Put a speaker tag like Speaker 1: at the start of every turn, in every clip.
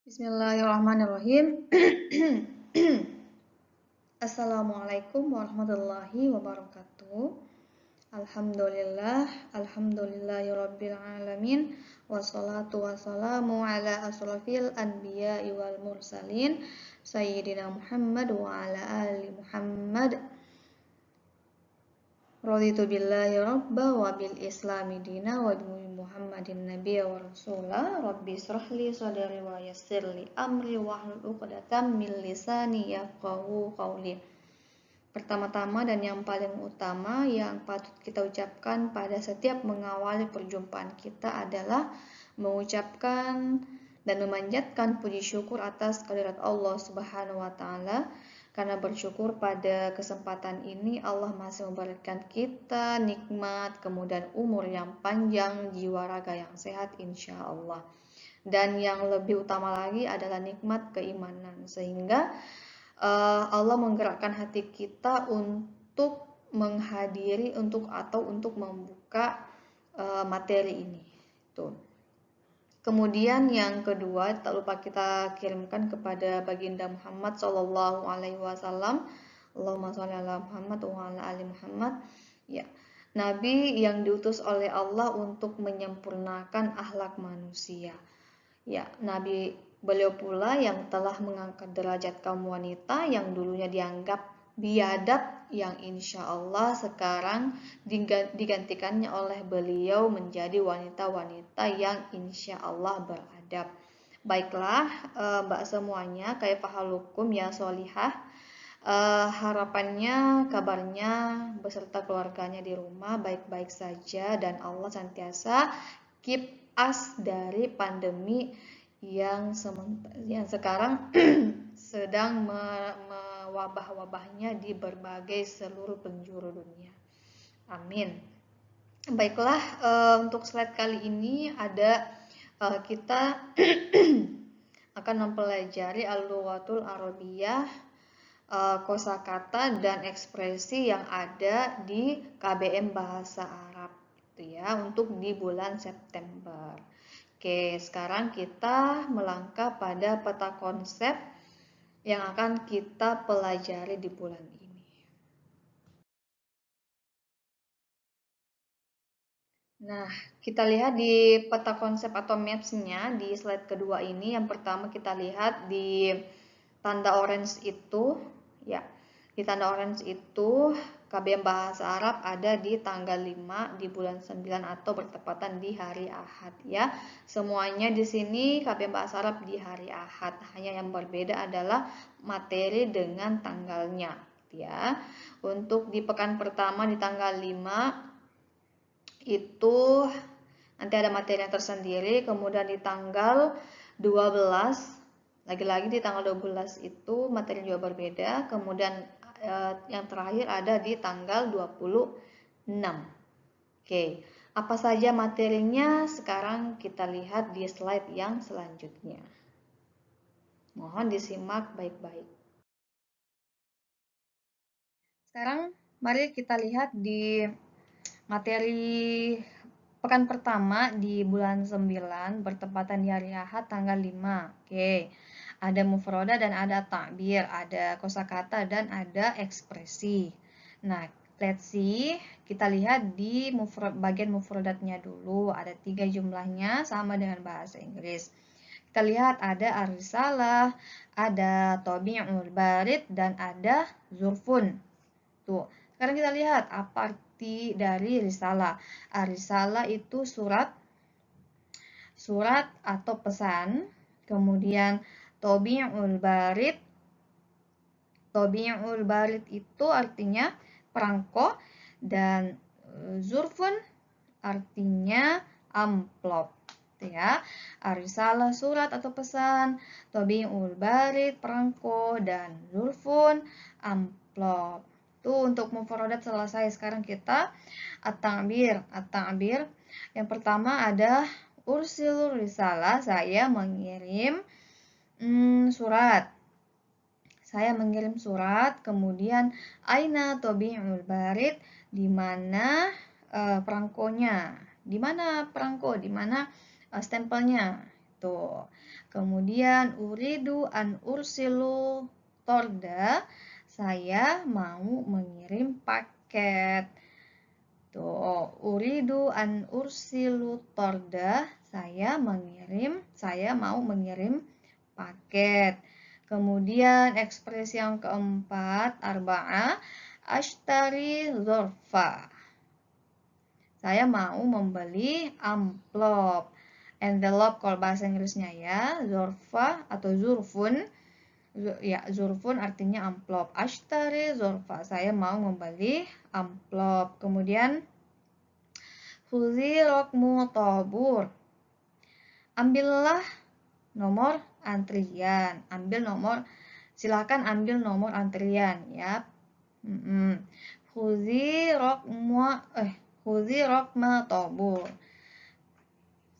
Speaker 1: Bismillahirrahmanirrahim. Assalamualaikum warahmatullahi wabarakatuh. Alhamdulillahirabbil alamin. Wassalatu wassalamu ala asrofil anbiya'i wal mursalin sayyidina Muhammad wa ala ali Muhammad. Raditu billahi rabba wa bil islami dina wa bi Muhammadin nabiyya wa rasula. Rabbi shrahli sadri wa yassirli amri wahlul 'uqdatam min lisani yafqahu qawli. Pertama-tama dan yang paling utama yang patut kita ucapkan pada setiap mengawali perjumpaan kita adalah mengucapkan dan memanjatkan puji syukur atas kehadirat Allah Subhanahu wa taala. Karena bersyukur pada kesempatan ini Allah masih memberikan kita nikmat, kemudian umur yang panjang, jiwa raga yang sehat insya Allah. Dan yang lebih utama lagi adalah nikmat keimanan. Sehingga Allah menggerakkan hati kita untuk menghadiri untuk membuka materi ini. Tuh. Kemudian yang kedua, tak lupa kita kirimkan kepada baginda Muhammad Sallallahu Alaihi Wasallam. Allahumma sholli ala Muhammad wa ala ali Muhammad. Ya, Nabi yang diutus oleh Allah untuk menyempurnakan akhlak manusia. Ya, beliau pula yang telah mengangkat derajat kaum wanita yang dulunya dianggap biadab, yang insya Allah sekarang digantikannya oleh beliau menjadi wanita-wanita yang insya Allah beradab. Baiklah, Mbak semuanya, kaifahalukum ya solihah. Harapannya, kabarnya beserta keluarganya di rumah baik-baik saja dan Allah senantiasa keep us dari pandemi yang sekarang sedang mewabah-wabahnya di berbagai seluruh penjuru dunia. Amin. Baiklah, untuk slide kali ini ada kita akan mempelajari al-lughatul arabiyah, kosakata dan ekspresi yang ada di KBM Bahasa Arab gitu ya, untuk di bulan September. Oke, sekarang kita melangkah pada peta konsep yang akan kita pelajari di bulan ini. Nah, kita lihat di peta konsep atau maps-nya di slide kedua ini. Yang pertama kita lihat di tanda orange itu, ya. Di tanda orange itu KBM Bahasa Arab ada di tanggal 5 di bulan 9 atau bertepatan di hari Ahad ya. Semuanya di sini KBM Bahasa Arab di hari Ahad. Hanya yang berbeda adalah materi dengan tanggalnya ya. Untuk di pekan pertama di tanggal 5 itu nanti ada materi yang tersendiri. Kemudian di tanggal 12, lagi-lagi di tanggal 12 itu materi juga berbeda. Kemudian yang terakhir ada di tanggal 26. Oke, apa saja materinya sekarang kita lihat di slide yang selanjutnya. Mohon disimak baik-baik. Sekarang mari kita lihat di materi pekan pertama di bulan 9 bertepatan di hari Ahad tanggal 5. Oke. Ada mufroda dan ada ta'bir, ada kosakata dan ada ekspresi. Nah, let's see, kita lihat di bagian mufrodatnya dulu. Ada 3 jumlahnya sama dengan bahasa Inggris. Kita lihat ada ar-risalah, ada tabi'ul barid dan ada zurfun. Tuh, sekarang kita lihat apa arti dari risalah. Risalah itu surat atau pesan. Kemudian tabi'ul barid itu artinya perangko, dan zurfun artinya amplop ya. Risalah surat atau pesan, tabi'ul barid perangko, dan zurfun amplop. Tuh untuk mufradat selesai. Sekarang kita at-ta'bir. Yang pertama ada ursilur risalah, saya mengirim surat. Kemudian aina tabi'ul barid, di mana perangkonya? Di mana perangko? Di mana stempelnya? Tuh. Kemudian uridu an ursilu torda, saya mau mengirim paket. Tuh, uridu an ursilu torda, saya mau mengirim paket. Kemudian ekspresi yang keempat, arba'ah, ashtari zorfa. Saya mau membeli amplop. Envelope kalau bahasa Inggrisnya ya, zorfa atau zurfun. Ya, zurfun artinya amplop. Ashtari zorfa, saya mau membeli amplop. Kemudian khudzi raqmu tabur. Ambillah nomor antrian. Silakan ambil nomor antrian ya. Khudzi raqma tabur.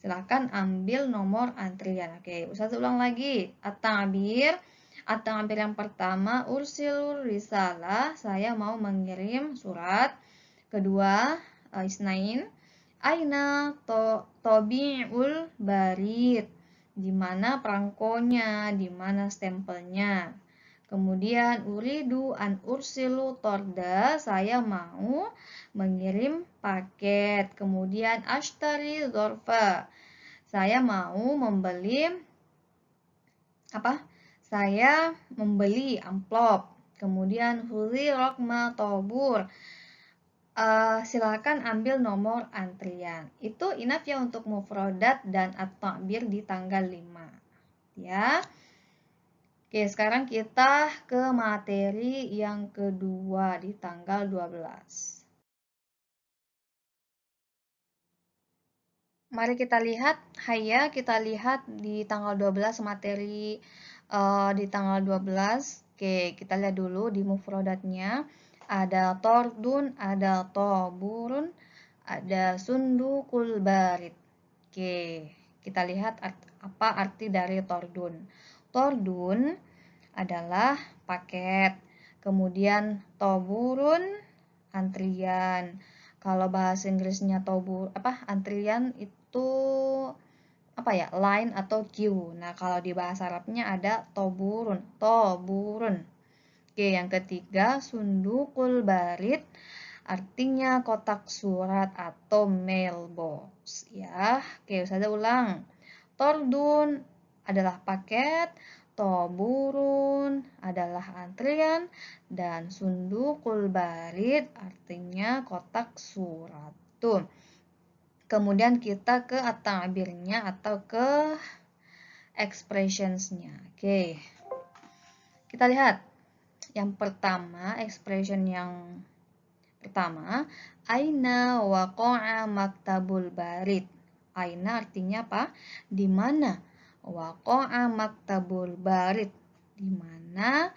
Speaker 1: Silakan ambil nomor antrian. Oke, Ustaz ulang lagi. At-ta'bir yang pertama, ursilur risalah, saya mau mengirim surat. Kedua, isnain, aina tobi'ul barid, di mana perangkonya, di mana stempelnya. Kemudian uridu an ursilu torda, saya mau mengirim paket. Kemudian ashtari zorfa, saya mau membeli Saya membeli amplop. Kemudian khudzi raqma tabur, silakan ambil nomor antrian. Itu enough ya untuk mufrodat dan at-ta'bir di tanggal 5. Ya. Oke, sekarang kita ke materi yang kedua di tanggal 12. Mari kita lihat, kita lihat di tanggal 12 materi di tanggal 12. Oke, kita lihat dulu di mufrodatnya. Ada tordun, ada toburun, ada sundukul barid. Oke, kita lihat apa arti dari tordun. Tordun adalah paket. Kemudian toburun, antrian. Kalau bahasa Inggrisnya antrian itu line atau queue. Nah, kalau di bahasa Arabnya ada toburun. Oke, yang ketiga sundukul barid, artinya kotak surat atau mailbox ya. Oke, saya ulang. Tordun adalah paket, toburun adalah antrian, dan sundukul barid artinya kotak surat. Tuh. Kemudian kita ke at-ta'birnya atau ke expressionsnya. Oke. Kita lihat. Yang pertama, expression yang pertama, aina waqa'a maktabul barid. Aina artinya apa? Di mana? Waqa'a maktabul barid. Di mana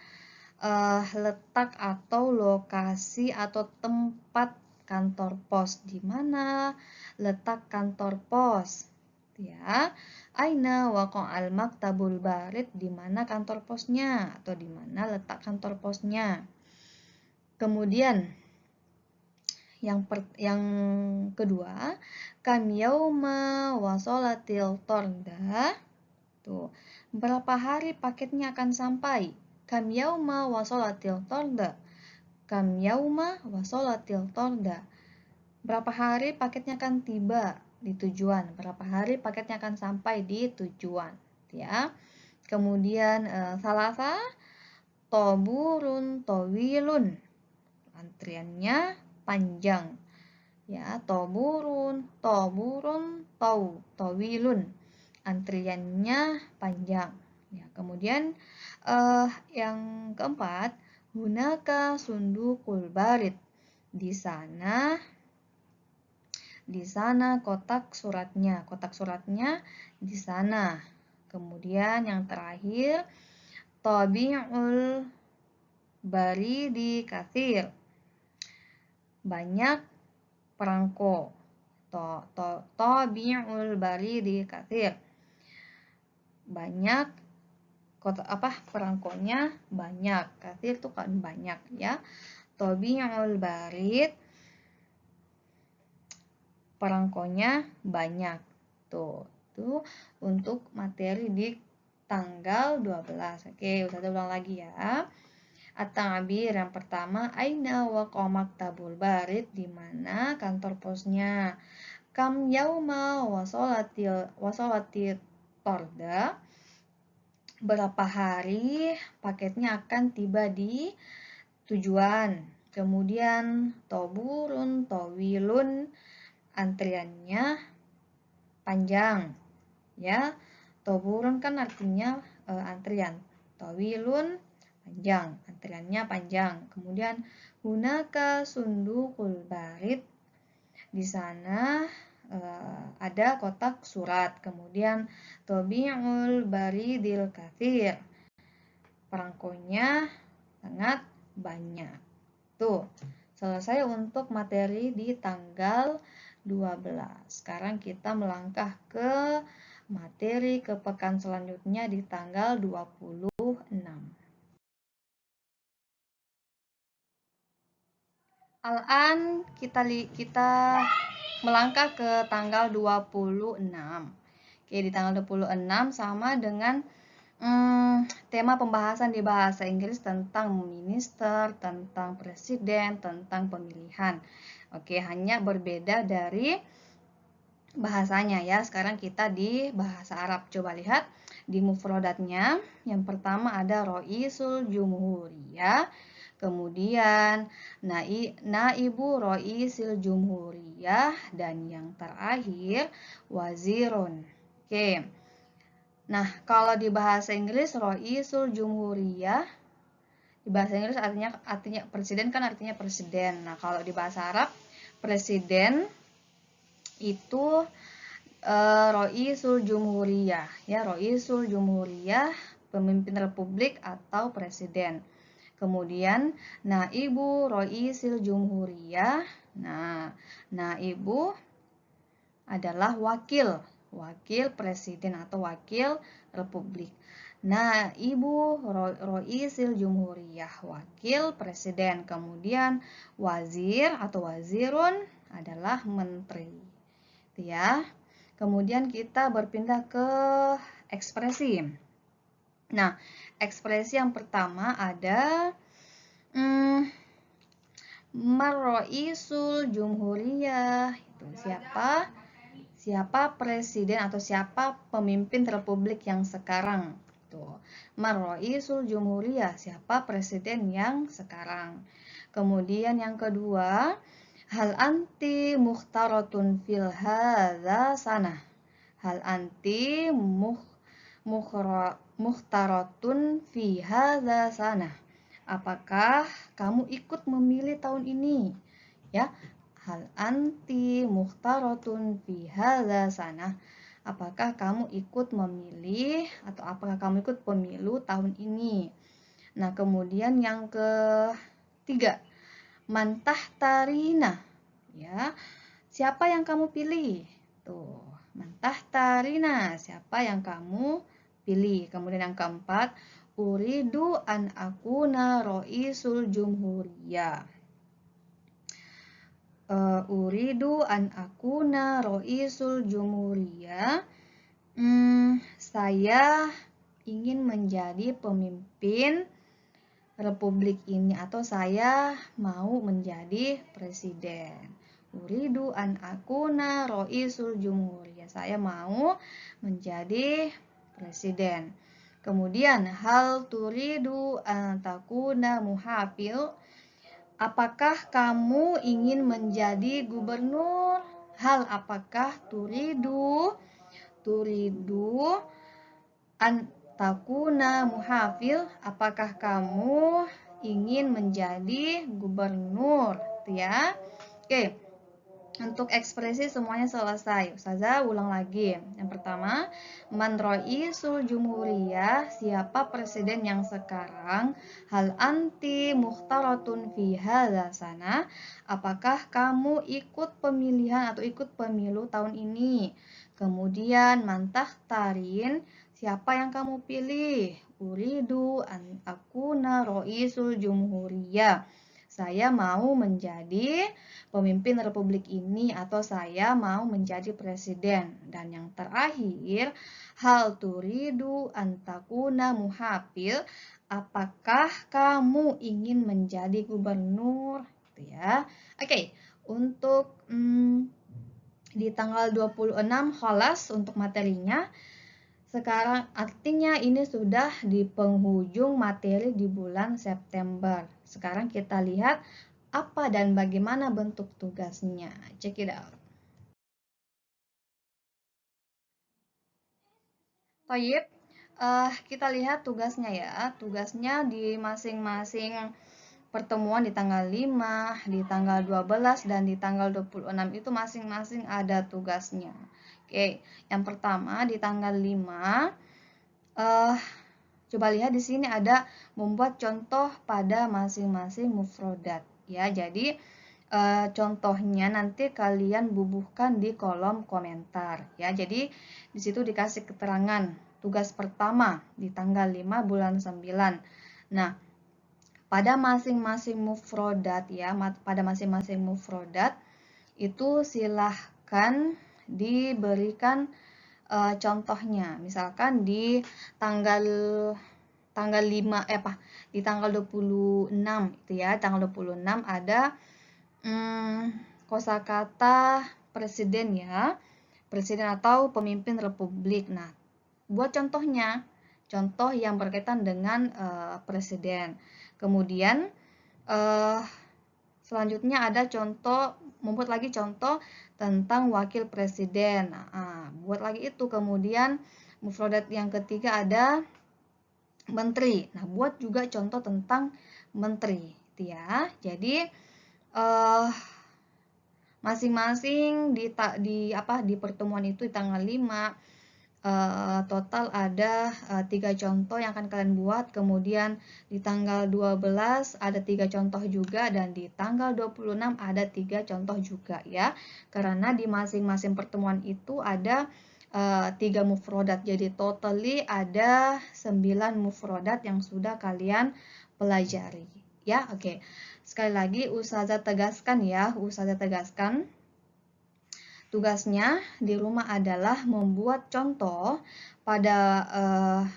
Speaker 1: letak atau lokasi atau tempat kantor pos. Di mana letak kantor pos? Ya. Aina waqa'al maktabul barid, di mana kantor posnya atau di mana letak kantor posnya. Kemudian yang kedua, kam yauma wasolatil torda. Tuh, berapa hari paketnya akan sampai? Kam yauma wasolatil torda. Kam yauma wasolatil torda. Berapa hari paketnya akan tiba di tujuan? Berapa hari paketnya akan sampai di tujuan? Ya. Kemudian salasa toburun towilun. Antriannya panjang. Ya, toburun, towilun. Antriannya panjang. Ya, kemudian yang keempat, hunaka sundukul barid. Di sana kotak suratnya. Kotak suratnya di sana. Kemudian yang terakhir, tabi'ul baridi katsir. Banyak perangko. Tabi'ul baridi katsir. Banyak perangkonya banyak. Katsir itu kan banyak ya. Tabi'ul barid, perangkonya banyak. Tuh. Itu untuk materi di tanggal 12. Oke, Ustazah ulang lagi ya. At-ta'bir yang pertama, aina waqa maktabul barid, di mana kantor posnya. Kam yauma wasolatil torda, berapa hari paketnya akan tiba di tujuan. Kemudian toburun, towilun, antriannya panjang. Ya, toburun kan artinya antrian. Towilun panjang, antriannya panjang. Kemudian hunaka sundukul barid, di sana ada kotak surat. Kemudian tobi'ul baridil kathir, perangkonya sangat banyak. Tuh, selesai untuk materi di tanggal 12. Sekarang kita melangkah ke materi ke pekan selanjutnya di tanggal 26. Al-an kita melangkah ke tanggal 26. Oke, di tanggal 26 sama dengan tema pembahasan di bahasa Inggris tentang minister, tentang presiden, tentang pemilihan. Oke, hanya berbeda dari bahasanya ya. Sekarang kita di bahasa Arab. Coba lihat di mufradatnya. Yang pertama ada Roisul Jumhuriyah. Kemudian naibu Roisil Jumhuriyah. Dan yang terakhir wazirun. Oke. Nah, kalau di bahasa Inggris Roisul Jumhuriyah, di bahasa Inggris artinya presiden kan artinya presiden. Nah, kalau di bahasa Arab presiden itu Roisul Jumhuriyah, ya, Roisul Jumhuriyah, pemimpin republik atau presiden. Kemudian naibu Roisil Jumhuriyah. Nah, naibu adalah wakil presiden atau wakil republik. Nah, ibu Roisil Jumhuriyah, wakil presiden. Kemudian wazir atau wazirun adalah menteri. Itu ya. Kemudian kita berpindah ke ekspresi. Nah, ekspresi yang pertama ada Marroisul Jumhuriyah. Itu siapa? Siapa presiden atau siapa pemimpin republik yang sekarang? Tuh. Marroisul Jumhuriyah, siapa presiden yang sekarang? Kemudian yang kedua, hal anti mukhtaratun fil hadza sanah. Hal anti mukhtaratun fi hadza sanah. Apakah kamu ikut memilih tahun ini? Ya, hal anti mukhtaratun fi hadza sanah. Apakah kamu ikut memilih atau apakah kamu ikut pemilu tahun ini? Nah, kemudian yang ketiga, man tahtarina. Ya, siapa yang kamu pilih? Tuh, man tahtarina, siapa yang kamu pilih? Kemudian yang keempat, uridu an akuna roisul jumhuriyah. Uridu an akuna roisul jumhuriyah. Saya ingin menjadi pemimpin republik ini atau saya mau menjadi presiden. Uridu an akuna roisul jumhuriyah. Saya mau menjadi presiden. Kemudian hal turidu an takuna muhafil. Apakah kamu ingin menjadi gubernur? Hal apakah turidu an takuna muhafil? Apakah kamu ingin menjadi gubernur? Itu ya. Oke. Untuk ekspresi semuanya selesai. Ustazah ulang lagi. Yang pertama, man roisul jumhuriyah, siapa presiden yang sekarang? Hal anti mukhtaratun fi hadza sana. Apakah kamu ikut pemilihan atau ikut pemilu tahun ini? Kemudian man tahtarin, siapa yang kamu pilih? Uridu an akuna roisul jumhuriyah. Saya mau menjadi pemimpin republik ini atau saya mau menjadi presiden. Dan yang terakhir, hal turidu antakuna muhafil, apakah kamu ingin menjadi gubernur? Gitu ya. Oke, untuk di tanggal 26 kholas untuk materinya. Sekarang artinya ini sudah di penghujung materi di bulan September. Sekarang kita lihat apa dan bagaimana bentuk tugasnya. Check it out. Toyib, kita lihat tugasnya ya. Tugasnya di masing-masing pertemuan di tanggal 5, di tanggal 12, dan di tanggal 26 itu masing-masing ada tugasnya. Oke, yang pertama di tanggal 5, coba lihat di sini ada membuat contoh pada masing-masing mufrodat ya. Jadi contohnya nanti kalian bubuhkan di kolom komentar ya. Jadi di situ dikasih keterangan tugas pertama di tanggal 5 bulan 9. Nah, pada masing-masing mufrodat ya, pada masing-masing mufrodat itu silahkan diberikan contohnya. Misalkan di tanggal 5 di tanggal 26 itu ya, tanggal 26 ada kosakata presiden ya. Presiden atau pemimpin republik. Nah, buat contohnya, contoh yang berkaitan dengan presiden. Kemudian selanjutnya ada contoh, membuat lagi contoh tentang wakil presiden. Nah, buat lagi itu. Kemudian mufrodat yang ketiga ada menteri. Nah, buat juga contoh tentang menteri, gitu ya. Jadi masing-masing di pertemuan itu di tanggal 5 total ada 3 contoh yang akan kalian buat. Kemudian di tanggal 12 ada 3 contoh juga, dan di tanggal 26 ada 3 contoh juga ya. Karena di masing-masing pertemuan itu ada 3 mufrodat. Jadi totally ada 9 mufrodat yang sudah kalian pelajari ya. Oke. Sekali lagi Ustazah tegaskan ya, Ustazah tegaskan tugasnya di rumah adalah membuat contoh pada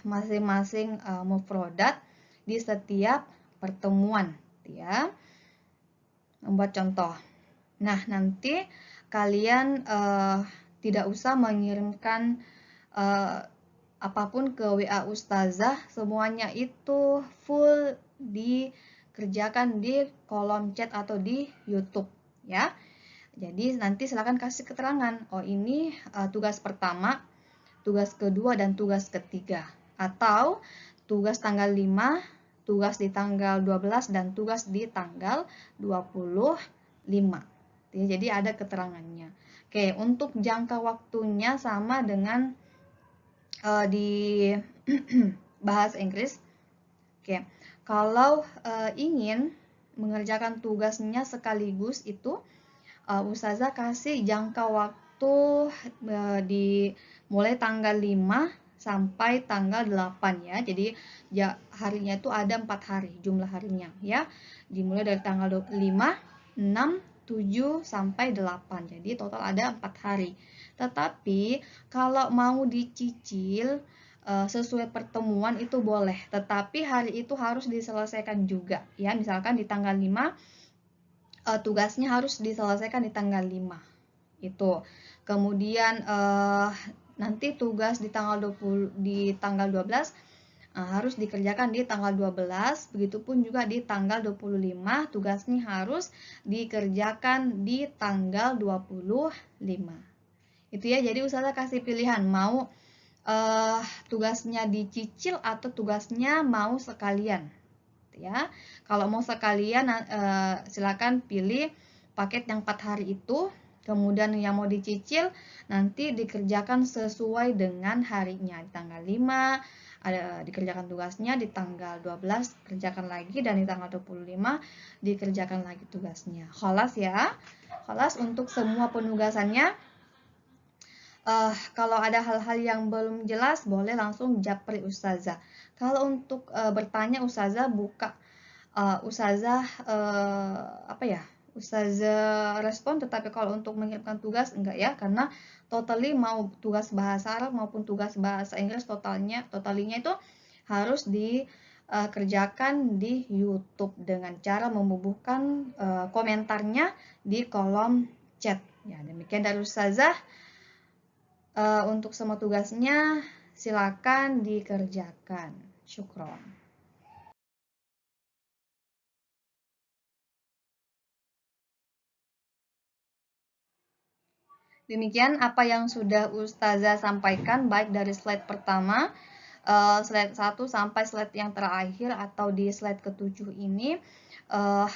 Speaker 1: masing-masing mufrodat di setiap pertemuan ya. Membuat contoh. Nah, nanti kalian tidak usah mengirimkan apapun ke WA Ustazah, semuanya itu full dikerjakan di kolom chat atau di YouTube ya. Jadi nanti silakan kasih keterangan, oh ini tugas pertama, tugas kedua, dan tugas ketiga. Atau tugas tanggal 5, tugas di tanggal 12, dan tugas di tanggal 25. Jadi ada keterangannya. Oke, untuk jangka waktunya sama dengan di bahasa Inggris. Oke, kalau ingin mengerjakan tugasnya sekaligus itu, Ustazah kasih jangka waktu di mulai tanggal 5 sampai tanggal 8 ya. Jadi ya, harinya itu ada 4 hari jumlah harinya ya. Dimulai dari tanggal 5, 6, 7 sampai 8. Jadi total ada 4 hari. Tetapi kalau mau dicicil sesuai pertemuan itu boleh, tetapi hari itu harus diselesaikan juga ya. Misalkan di tanggal 5 tugasnya harus diselesaikan di tanggal 5 itu. Kemudian nanti tugas di tanggal 12 harus dikerjakan di tanggal 12. Begitupun juga di tanggal 25 tugasnya harus dikerjakan di tanggal 25. Itu ya. Jadi Ustazah kasih pilihan mau tugasnya dicicil atau tugasnya mau sekalian ya. Kalau mau sekalian silakan pilih paket yang 4 hari itu. Kemudian yang mau dicicil nanti dikerjakan sesuai dengan harinya. Di tanggal 5 ada dikerjakan tugasnya, di tanggal 12 kerjakan lagi, dan di tanggal 25 dikerjakan lagi tugasnya. Kholas ya. Kholas untuk semua penugasannya. Kalau ada hal-hal yang belum jelas boleh langsung japri Ustazah. Kalau untuk bertanya, Ustazah buka Ustazah Ustazah respon, tetapi kalau untuk mengirimkan tugas enggak ya, karena totally mau tugas bahasa Arab maupun tugas bahasa Inggris totalinya itu harus dikerjakan di YouTube dengan cara membubuhkan komentarnya di kolom chat. Ya, demikian dari Ustazah. Untuk semua tugasnya silakan dikerjakan. Syukron. Demikian apa yang sudah Ustazah sampaikan, baik dari slide pertama, slide 1 sampai slide yang terakhir atau di slide ke-7 ini.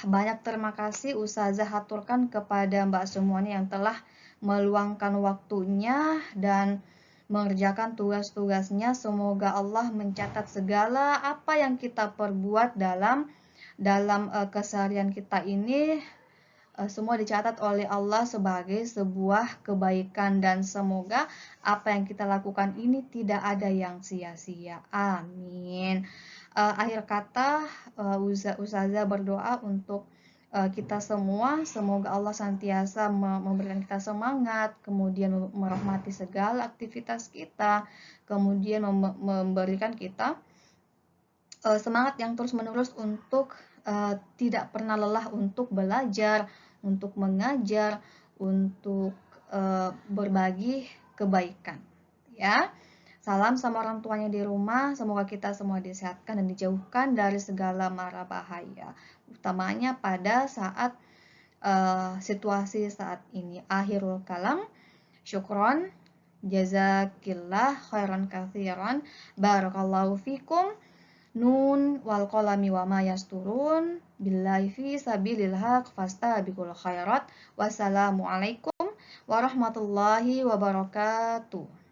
Speaker 1: Banyak terima kasih Ustazah haturkan kepada Mbak semuanya yang telah meluangkan waktunya dan mengerjakan tugas-tugasnya. Semoga Allah mencatat segala apa yang kita perbuat dalam keseharian kita ini, semua dicatat oleh Allah sebagai sebuah kebaikan, dan semoga apa yang kita lakukan ini tidak ada yang sia-sia. Amin. Akhir kata, Ustazah berdoa untuk kita semua, semoga Allah senantiasa memberikan kita semangat, kemudian merahmati segala aktivitas kita, kemudian memberikan kita semangat yang terus-menerus untuk tidak pernah lelah untuk belajar, untuk mengajar, untuk berbagi kebaikan. Ya, salam sama orang tuanya di rumah. Semoga kita semua disehatkan dan dijauhkan dari segala mara bahaya, utamanya pada saat situasi saat ini. Akhirul kalam. Syukron, jazakillah khairan katsiran, barakallahu fikum. Nun wal qalami wa ma yasturun, billahi fi sabilil haq fastabiqul khairat. Wassalamualaikum warahmatullahi wabarakatuh.